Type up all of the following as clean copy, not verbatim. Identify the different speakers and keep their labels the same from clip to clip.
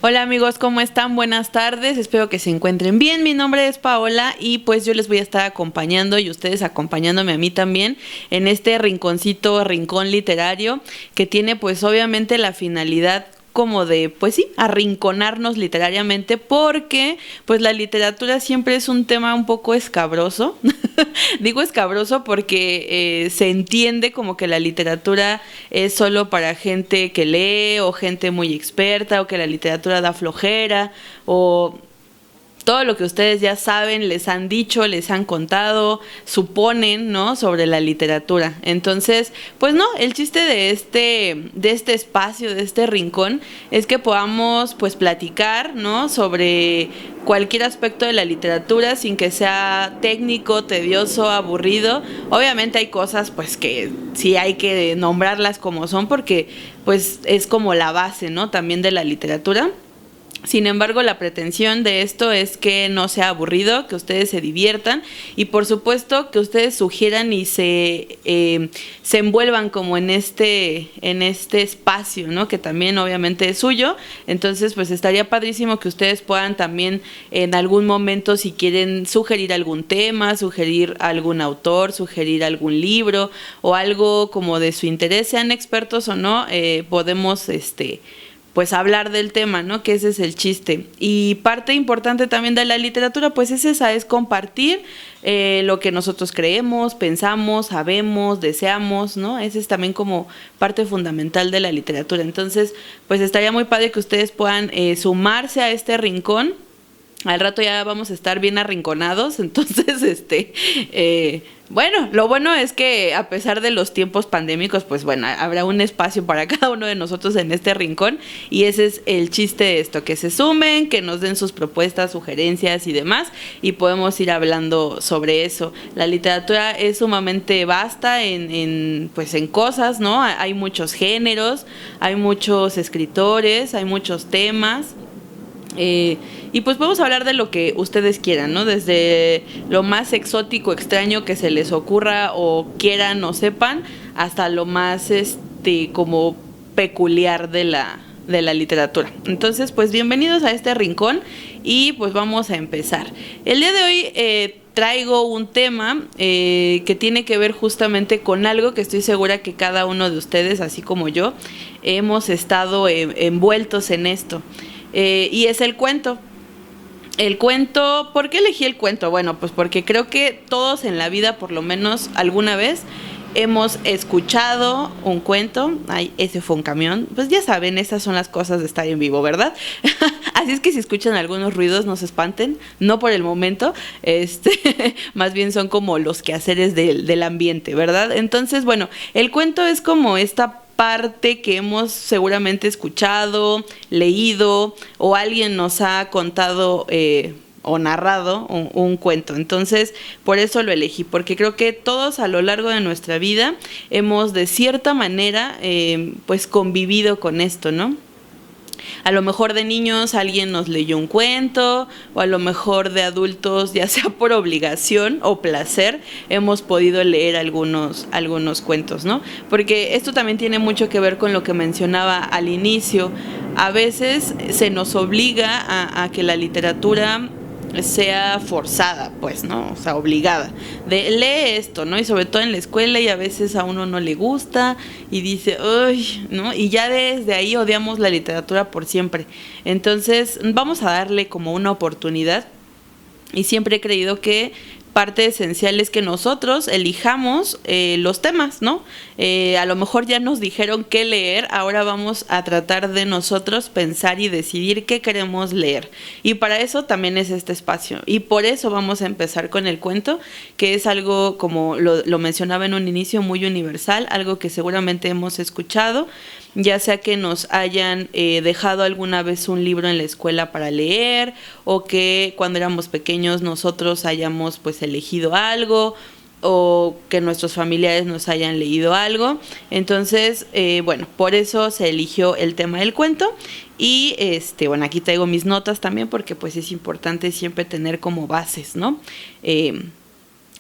Speaker 1: Hola amigos, ¿cómo están? Buenas tardes, espero que se encuentren bien. Mi nombre es Paola y pues yo les voy a estar acompañando y ustedes acompañándome a mí también en este rincón literario que tiene pues obviamente la finalidad como de, pues sí, arrinconarnos literariamente porque pues la literatura siempre es un tema un poco escabroso. Digo escabroso porque se entiende como que la literatura es solo para gente que lee o gente muy experta o que la literatura da flojera o todo lo que ustedes ya saben, les han dicho, les han contado, suponen, ¿no? Sobre la literatura. Entonces, pues no, el chiste de este espacio, de este rincón, es que podamos, pues, platicar, ¿no? Sobre cualquier aspecto de la literatura sin que sea técnico, tedioso, aburrido. Obviamente hay cosas, pues, que sí hay que nombrarlas como son porque, pues, es como la base, ¿no? También de la literatura. Sin embargo, la pretensión de esto es que no sea aburrido, que ustedes se diviertan y por supuesto que ustedes sugieran y se envuelvan como en este espacio, ¿no? Que también obviamente es suyo. Entonces, pues estaría padrísimo que ustedes puedan también en algún momento, si quieren sugerir algún tema, sugerir algún autor, sugerir algún libro o algo como de su interés, sean expertos o no, podemos pues hablar del tema, ¿no? Que ese es el chiste. Y parte importante también de la literatura, pues es esa, es compartir lo que nosotros creemos, pensamos, sabemos, deseamos, ¿no? Ese es también como parte fundamental de la literatura. Entonces, pues estaría muy padre que ustedes puedan sumarse a este rincón. Al rato ya vamos a estar bien arrinconados, entonces, bueno, lo bueno es que a pesar de los tiempos pandémicos, pues bueno, habrá un espacio para cada uno de nosotros en este rincón y ese es el chiste de esto, que se sumen, que nos den sus propuestas, sugerencias y demás y podemos ir hablando sobre eso. La literatura es sumamente vasta pues en cosas, ¿no? Hay muchos géneros, hay muchos escritores, hay muchos temas. Y pues podemos hablar de lo que ustedes quieran, ¿no? Desde lo más exótico, extraño que se les ocurra o quieran o sepan, hasta lo más como peculiar de la literatura. Entonces, pues bienvenidos a este rincón y pues vamos a empezar. El día de hoy traigo un tema que tiene que ver justamente con algo que estoy segura que cada uno de ustedes, así como yo, hemos estado envueltos en esto. Y es el cuento. El cuento, ¿por qué elegí el cuento? Bueno, pues porque creo que todos en la vida, por lo menos alguna vez, hemos escuchado un cuento. Ay, ese fue un camión. Pues ya saben, esas son las cosas de estar en vivo, ¿verdad? Así es que si escuchan algunos ruidos, no se espanten, no por el momento, más bien son como los quehaceres del ambiente, ¿verdad? Entonces, bueno, el cuento es como esta parte que hemos seguramente escuchado, leído o alguien nos ha contado o narrado un cuento. Entonces, por eso lo elegí, porque creo que todos a lo largo de nuestra vida hemos de cierta manera pues convivido con esto, ¿no? A lo mejor de niños alguien nos leyó un cuento, o a lo mejor de adultos, ya sea por obligación o placer, hemos podido leer algunos cuentos, ¿no? Porque esto también tiene mucho que ver con lo que mencionaba al inicio. A veces se nos obliga a que la literatura sea forzada, pues, ¿no? O sea, obligada. Lee esto, ¿no? Y sobre todo en la escuela y a veces a uno no le gusta y dice, ¡ay! ¿No? Y ya desde ahí odiamos la literatura por siempre. Entonces, vamos a darle como una oportunidad y siempre he creído que parte esencial es que nosotros elijamos los temas, ¿no? A lo mejor ya nos dijeron qué leer, ahora vamos a tratar de nosotros pensar y decidir qué queremos leer. Y para eso también es este espacio. Y por eso vamos a empezar con el cuento, que es algo, como lo mencionaba en un inicio, muy universal, algo que seguramente hemos escuchado, ya sea que nos hayan dejado alguna vez un libro en la escuela para leer o que cuando éramos pequeños nosotros hayamos pues elegido algo o que nuestros familiares nos hayan leído algo. Entonces, bueno, por eso se eligió el tema del cuento y bueno, aquí traigo mis notas también porque pues es importante siempre tener como bases, ¿no?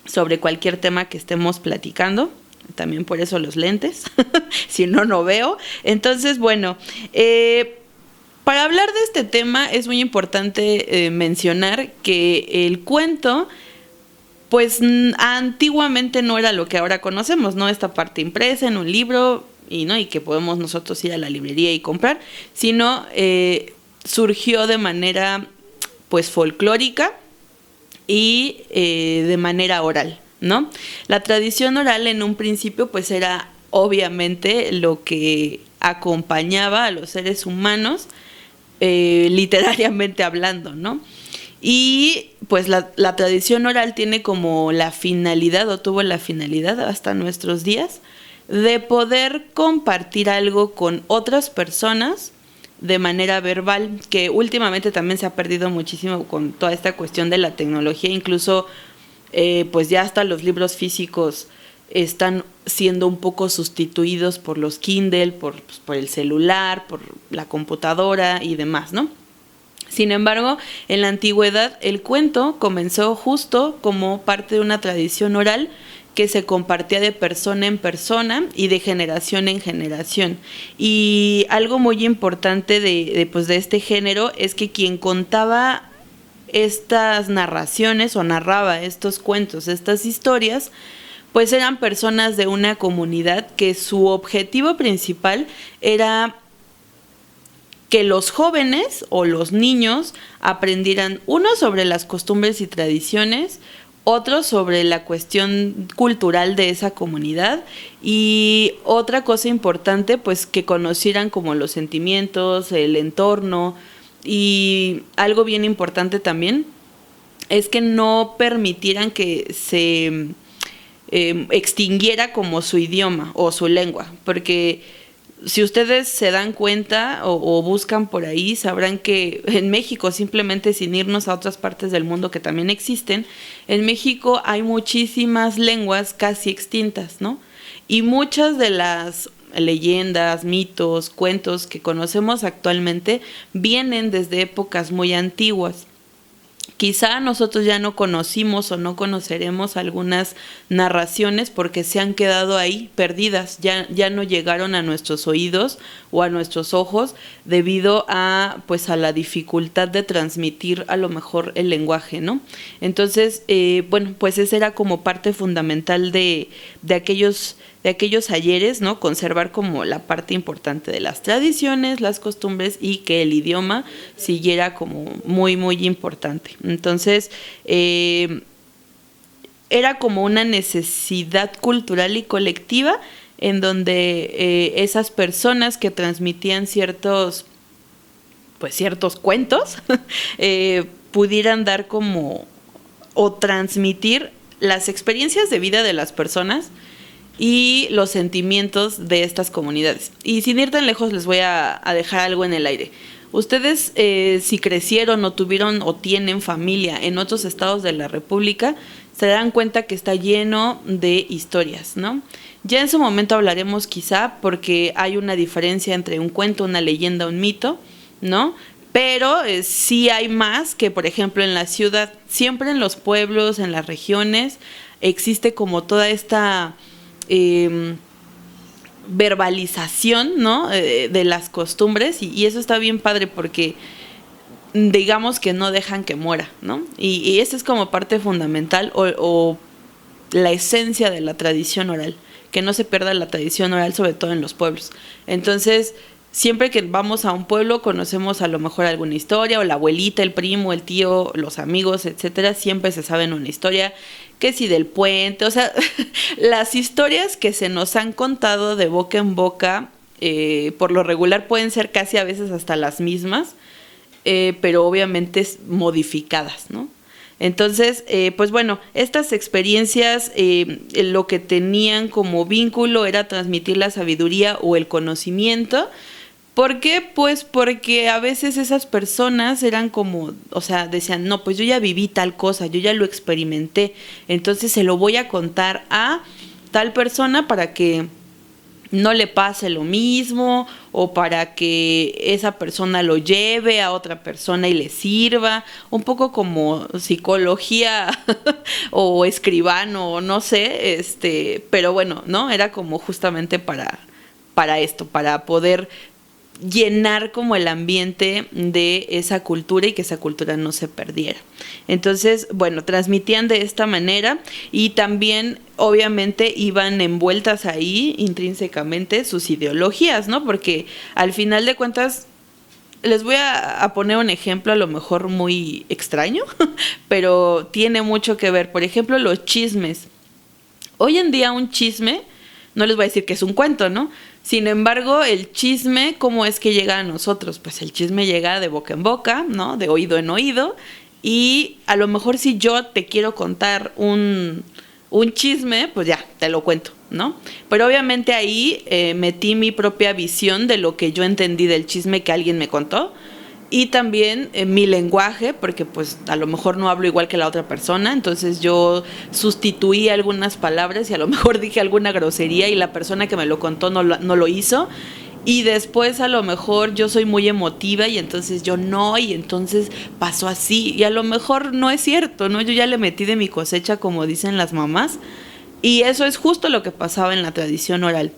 Speaker 1: Sobre cualquier tema que estemos platicando. También por eso los lentes, si no, no veo. Entonces, bueno, Para hablar de este tema es muy importante mencionar que el cuento, pues antiguamente no era lo que ahora conocemos, ¿no? Esta parte impresa en un libro y que podemos nosotros ir a la librería y comprar, sino surgió de manera pues folclórica y de manera oral, ¿no? La tradición oral en un principio pues era obviamente lo que acompañaba a los seres humanos literariamente hablando, ¿no? Y pues la tradición oral tiene como la finalidad, o tuvo la finalidad hasta nuestros días, de poder compartir algo con otras personas de manera verbal, que últimamente también se ha perdido muchísimo con toda esta cuestión de la tecnología, incluso pues ya hasta los libros físicos están siendo un poco sustituidos por los Kindle, por el celular, por la computadora y demás, ¿no? Sin embargo, en la antigüedad el cuento comenzó justo como parte de una tradición oral que se compartía de persona en persona y de generación en generación. Y algo muy importante de este género es que quien contaba estas narraciones o narraba estos cuentos, estas historias, pues eran personas de una comunidad que su objetivo principal era que los jóvenes o los niños aprendieran, uno, sobre las costumbres y tradiciones, otro sobre la cuestión cultural de esa comunidad, y otra cosa importante, pues que conocieran como los sentimientos, el entorno, y algo bien importante también es que no permitieran que se extinguiera como su idioma o su lengua, porque si ustedes se dan cuenta o buscan por ahí, sabrán que en México, simplemente sin irnos a otras partes del mundo que también existen, en México hay muchísimas lenguas casi extintas, ¿no? Y muchas de las leyendas, mitos, cuentos que conocemos actualmente vienen desde épocas muy antiguas. Quizá nosotros ya no conocimos o no conoceremos algunas narraciones porque se han quedado ahí perdidas, ya no llegaron a nuestros oídos o a nuestros ojos debido a la dificultad de transmitir a lo mejor el lenguaje, ¿no? Entonces, pues esa era como parte fundamental de aquellos ayeres, ¿no? Conservar como la parte importante de las tradiciones, las costumbres, y que el idioma siguiera como muy, muy importante. Entonces, era como una necesidad cultural y colectiva en donde esas personas que transmitían ciertos cuentos pudieran dar como o transmitir las experiencias de vida de las personas y los sentimientos de estas comunidades. Y sin ir tan lejos, les voy a dejar algo en el aire. Ustedes, si crecieron o tuvieron o tienen familia en otros estados de la República, se dan cuenta que está lleno de historias, ¿no? Ya en su momento hablaremos quizá porque hay una diferencia entre un cuento, una leyenda, un mito, ¿no? Pero sí hay más que, por ejemplo, en la ciudad. Siempre en los pueblos, en las regiones, existe como toda esta verbalización, ¿no? De las costumbres, y eso está bien padre porque digamos que no dejan que muera, ¿no? Y esa es como parte fundamental o la esencia de la tradición oral, que no se pierda la tradición oral, sobre todo en los pueblos. Entonces, siempre que vamos a un pueblo conocemos a lo mejor alguna historia, o la abuelita, el primo, el tío, los amigos, etcétera, siempre se saben una historia, que si del puente, o sea, las historias que se nos han contado de boca en boca, por lo regular pueden ser casi a veces hasta las mismas, pero obviamente modificadas, ¿no? Entonces, estas experiencias lo que tenían como vínculo era transmitir la sabiduría o el conocimiento. ¿Por qué? Pues porque a veces esas personas eran como, o sea, decían, no, pues yo ya viví tal cosa, yo ya lo experimenté, entonces se lo voy a contar a tal persona para que no le pase lo mismo, o para que esa persona lo lleve a otra persona y le sirva, un poco como psicología o escribano, no sé, pero bueno, ¿no? Era como justamente para esto, para poder llenar como el ambiente de esa cultura y que esa cultura no se perdiera. Entonces, bueno, transmitían de esta manera y también obviamente iban envueltas ahí intrínsecamente sus ideologías, ¿no? Porque al final de cuentas, les voy a poner un ejemplo a lo mejor muy extraño, pero tiene mucho que ver. Por ejemplo, los chismes. Hoy en día un chisme, no les voy a decir que es un cuento, ¿no? Sin embargo, el chisme, ¿cómo es que llega a nosotros? Pues el chisme llega de boca en boca, ¿no? De oído en oído. Y a lo mejor si yo te quiero contar un chisme, pues ya, te lo cuento, ¿no? Pero obviamente ahí metí mi propia visión de lo que yo entendí del chisme que alguien me contó. Y también mi lenguaje, porque pues a lo mejor no hablo igual que la otra persona, entonces yo sustituí algunas palabras y a lo mejor dije alguna grosería y la persona que me lo contó no lo hizo. Y después a lo mejor yo soy muy emotiva y entonces yo no, y entonces pasó así. Y a lo mejor no es cierto, ¿no? Yo ya le metí de mi cosecha, como dicen las mamás. Y eso es justo lo que pasaba en la tradición oral.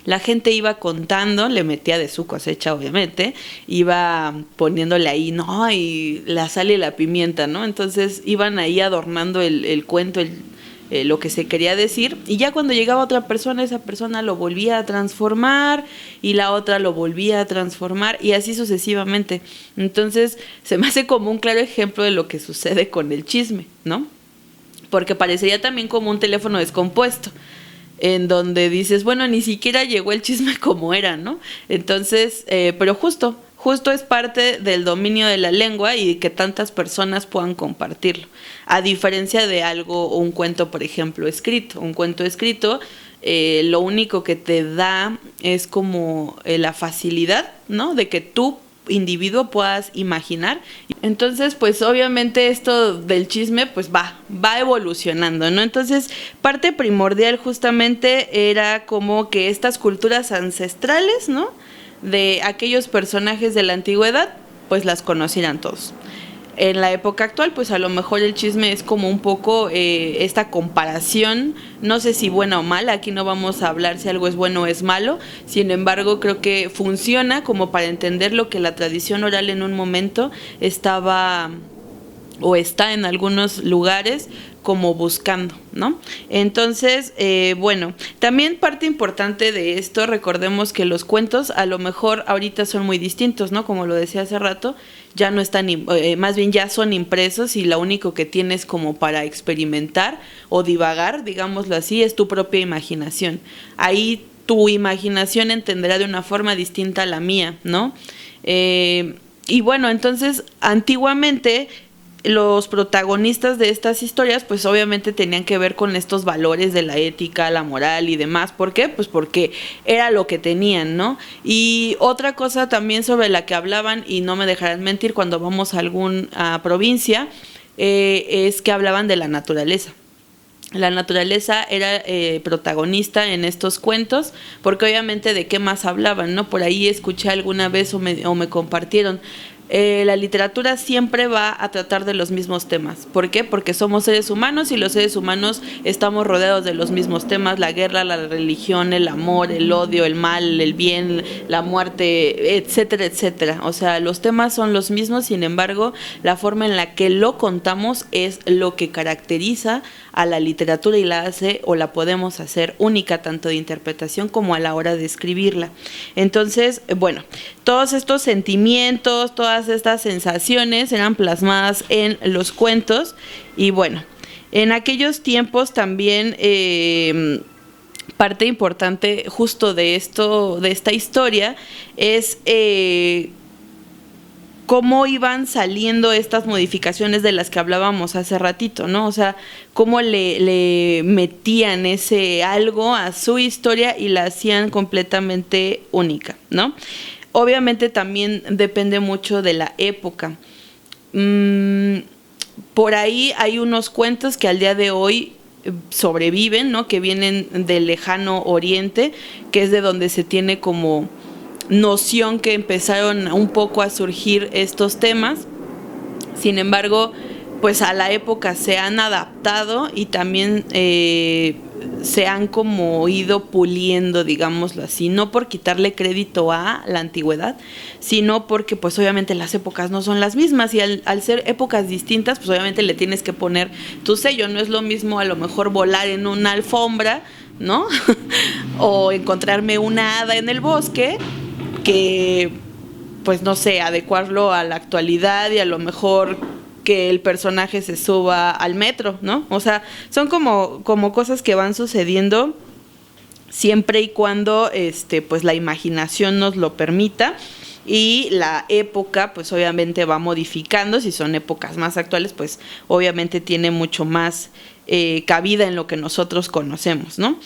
Speaker 1: La gente iba contando, le metía de su cosecha obviamente, iba poniéndole ahí, no, y la sal y la pimienta, ¿no? Entonces iban ahí adornando el cuento, lo que se quería decir, y ya cuando llegaba otra persona, esa persona lo volvía a transformar, y la otra lo volvía a transformar, y así sucesivamente. Entonces se me hace como un claro ejemplo de lo que sucede con el chisme, ¿no? Porque parecería también como un teléfono descompuesto, en donde dices, bueno, ni siquiera llegó el chisme como era, ¿no? Entonces, pero justo es parte del dominio de la lengua y que tantas personas puedan compartirlo. A diferencia de algo, un cuento, por ejemplo, escrito. Un cuento escrito, lo único que te da es como la facilidad, ¿no? De que tú, individuo, puedas imaginar. Entonces, pues obviamente esto del chisme pues va evolucionando, ¿no? Entonces, parte primordial justamente era como que estas culturas ancestrales, ¿no? De aquellos personajes de la antigüedad, pues las conocieran todos. En la época actual, pues a lo mejor el chisme es como un poco esta comparación, no sé si buena o mala, aquí no vamos a hablar si algo es bueno o es malo, sin embargo creo que funciona como para entender lo que la tradición oral en un momento estaba o está en algunos lugares como buscando, ¿no? Entonces, bueno, también parte importante de esto, recordemos que los cuentos a lo mejor ahorita son muy distintos, ¿no? Como lo decía hace rato, ya no están, más bien ya son impresos y lo único que tienes como para experimentar o divagar, digámoslo así, es tu propia imaginación. Ahí tu imaginación entenderá de una forma distinta a la mía, ¿no? Y bueno, entonces, antiguamente los protagonistas de estas historias pues obviamente tenían que ver con estos valores de la ética, la moral y demás. ¿Por qué? Pues porque era lo que tenían, ¿no? Y otra cosa también sobre la que hablaban, y no me dejarán mentir cuando vamos a alguna provincia, es que hablaban de la naturaleza. La naturaleza era protagonista en estos cuentos, porque obviamente de qué más hablaban, ¿no? Por ahí escuché alguna vez o me compartieron. La literatura siempre va a tratar de los mismos temas. ¿Por qué? Porque somos seres humanos y los seres humanos estamos rodeados de los mismos temas: la guerra, la religión, el amor, el odio, el mal, el bien, la muerte, etcétera, etcétera. O sea, los temas son los mismos, sin embargo, la forma en la que lo contamos es lo que caracteriza a la literatura y la hace o la podemos hacer única, tanto de interpretación como a la hora de escribirla. Entonces, bueno, todos estos sentimientos, todas estas sensaciones eran plasmadas en los cuentos. Y bueno, en aquellos tiempos también parte importante justo de esta historia es cómo iban saliendo estas modificaciones de las que hablábamos hace ratito, ¿no? O sea, cómo le metían ese algo a su historia y la hacían completamente única, ¿no? Obviamente también depende mucho de la época. Por ahí hay unos cuentos que al día de hoy sobreviven, ¿no? Que vienen del lejano oriente, que es de donde se tiene como noción que empezaron un poco a surgir estos temas. Sin embargo, pues a la época se han adaptado y también se han como ido puliendo, digámoslo así, no por quitarle crédito a la antigüedad, sino porque pues obviamente las épocas no son las mismas y al ser épocas distintas, pues obviamente le tienes que poner tu sello. No es lo mismo a lo mejor volar en una alfombra, ¿no? O encontrarme una hada en el bosque, que pues no sé, adecuarlo a la actualidad y a lo mejor que el personaje se suba al metro, ¿no? O sea, son como cosas que van sucediendo siempre y cuando pues la imaginación nos lo permita, y la época pues obviamente va modificando. Si son épocas más actuales, pues obviamente tiene mucho más cabida en lo que nosotros conocemos, ¿no?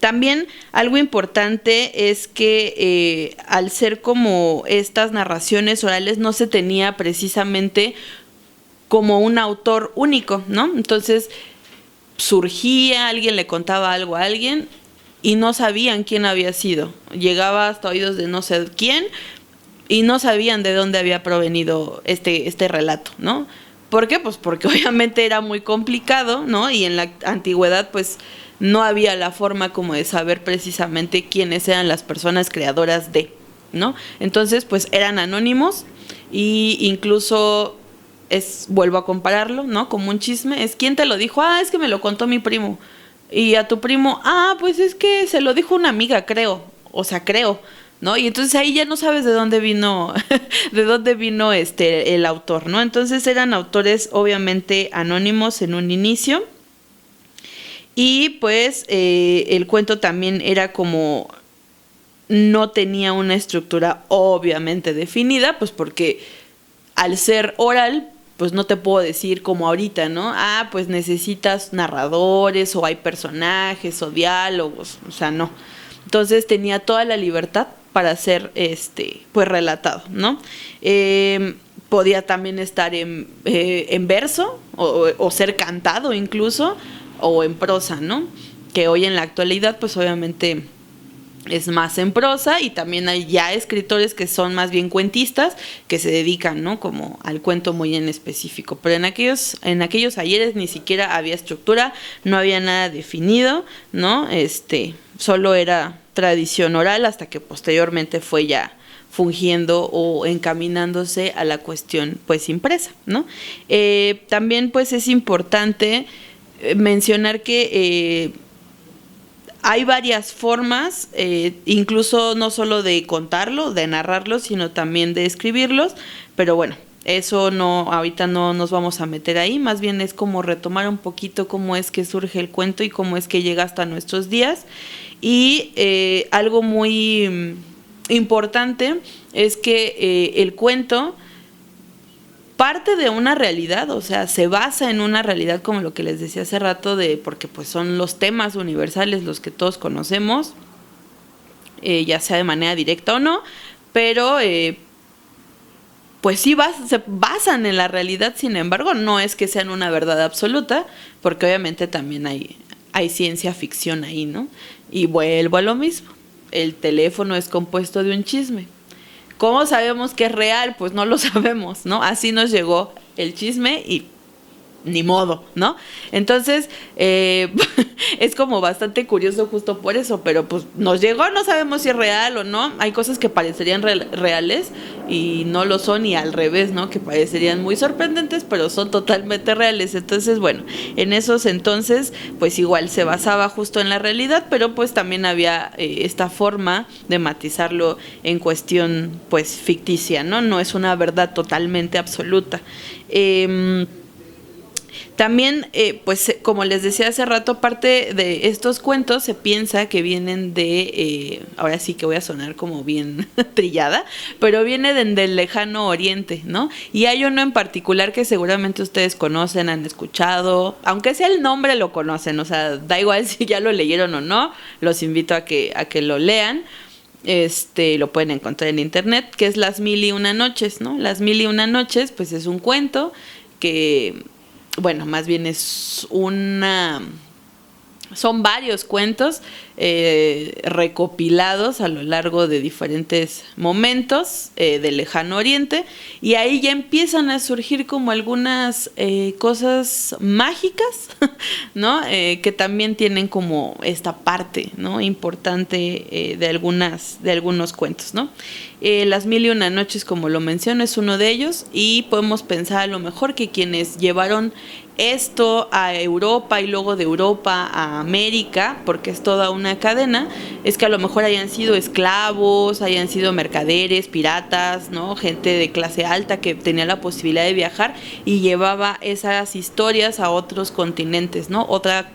Speaker 1: También algo importante es que al ser como estas narraciones orales, no se tenía precisamente como un autor único, ¿no? Entonces surgía, alguien le contaba algo a alguien y no sabían quién había sido. Llegaba hasta oídos de no sé quién y no sabían de dónde había provenido este relato, ¿no? ¿Por qué? Pues porque obviamente era muy complicado, ¿no? Y en la antigüedad pues no había la forma como de saber precisamente quiénes eran las personas creadoras de, ¿no? Entonces pues eran anónimos, y incluso vuelvo a compararlo, ¿no? Como un chisme, es ¿quién te lo dijo? Es que me lo contó mi primo. Y a tu primo, pues es que se lo dijo una amiga, creo, ¿no? Y entonces ahí ya no sabes de dónde vino, de dónde vino el autor, ¿no? Entonces eran autores obviamente anónimos en un inicio, y pues el cuento también era como, no tenía una estructura obviamente definida, pues porque al ser oral, pues no te puedo decir como ahorita, ¿no? Pues necesitas narradores, o hay personajes, o diálogos, o sea, no. Entonces tenía toda la libertad para ser pues relatado, ¿no? Podía también estar en verso, o ser cantado incluso, o en prosa, ¿no? Que hoy en la actualidad pues obviamente es más en prosa, y también hay ya escritores que son más bien cuentistas, que se dedican, ¿no? Como al cuento muy en específico. Pero en aquellos ayeres ni siquiera había estructura, no había nada definido, ¿no? Solo era tradición oral, hasta que posteriormente fue ya fungiendo o encaminándose a la cuestión pues impresa, ¿no? También pues es importante mencionar que hay varias formas, incluso no solo de contarlo, de narrarlo, sino también de escribirlos, pero bueno, eso no, ahorita no nos vamos a meter ahí, más bien es como retomar un poquito cómo es que surge el cuento y cómo es que llega hasta nuestros días. Y algo muy importante es que el cuento parte de una realidad, o sea, se basa en una realidad, como lo que les decía hace rato, porque pues son los temas universales los que todos conocemos, ya sea de manera directa o no, pero pues sí se basan en la realidad. Sin embargo, no es que sean una verdad absoluta, porque obviamente también hay ciencia ficción ahí, ¿no? Y vuelvo a lo mismo, el teléfono es compuesto de un chisme. ¿Cómo sabemos que es real? Pues no lo sabemos, ¿no? Así nos llegó el chisme y ni modo, ¿no? Entonces, es como bastante curioso justo por eso, pero pues nos llegó, no sabemos si es real o no. Hay cosas que parecerían reales y no lo son, y al revés, ¿no? Que parecerían muy sorprendentes, pero son totalmente reales. Entonces, bueno, en esos entonces, pues igual se basaba justo en la realidad, pero pues también había esta forma de matizarlo en cuestión, pues, ficticia, ¿no? No es una verdad totalmente absoluta. También, pues como les decía hace rato, parte de estos cuentos se piensa que vienen ahora sí que voy a sonar como bien trillada, pero viene del lejano oriente, ¿no? Y hay uno en particular que seguramente ustedes conocen, han escuchado, aunque sea el nombre lo conocen, o sea, da igual si ya lo leyeron o no, los invito a que lo lean. Lo pueden encontrar en internet, que es Las Mil y Una Noches, ¿no? Las Mil y Una Noches, pues es un cuento que, bueno, más bien son varios cuentos recopilados a lo largo de diferentes momentos del Lejano Oriente, y ahí ya empiezan a surgir como algunas cosas mágicas, ¿no? Que también tienen como esta parte, ¿no? Importante de algunos cuentos, ¿no? Las Mil y Una Noches, como lo menciono, es uno de ellos, y podemos pensar a lo mejor que quienes llevaron esto a Europa y luego de Europa a América, porque es toda una cadena, es que a lo mejor hayan sido esclavos, hayan sido mercaderes, piratas, ¿no? Gente de clase alta que tenía la posibilidad de viajar y llevaba esas historias a otros continentes, ¿no? Otra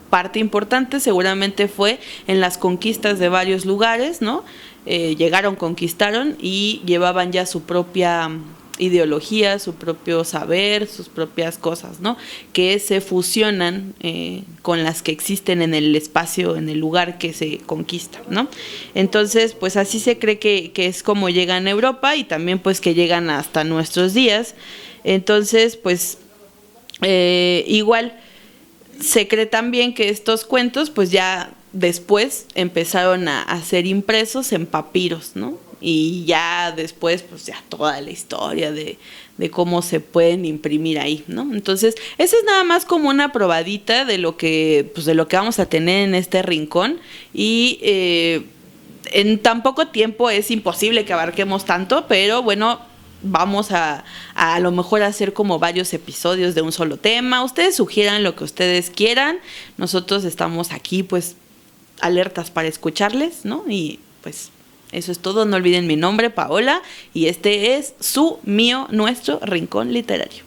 Speaker 1: parte importante seguramente fue en las conquistas de varios lugares, ¿no? Llegaron, conquistaron y llevaban ya su propia ideología, su propio saber, sus propias cosas, ¿no? Que se fusionan con las que existen en el espacio, en el lugar que se conquista, ¿no? Entonces, pues así se cree que es como llegan a Europa, y también pues que llegan hasta nuestros días. Entonces, pues igual se cree también que estos cuentos pues ya después empezaron a ser impresos en papiros, ¿no? Y ya después pues ya toda la historia de cómo se pueden imprimir ahí, ¿no? Entonces, esa es nada más como una probadita de lo que vamos a tener en este rincón, y en tan poco tiempo es imposible que abarquemos tanto, pero bueno, vamos a lo mejor hacer como varios episodios de un solo tema. Ustedes sugieran lo que ustedes quieran, nosotros estamos aquí pues alertas para escucharles, ¿no? Y pues eso es todo. No olviden mi nombre, Paola, y este es su, mío, nuestro Rincón Literario.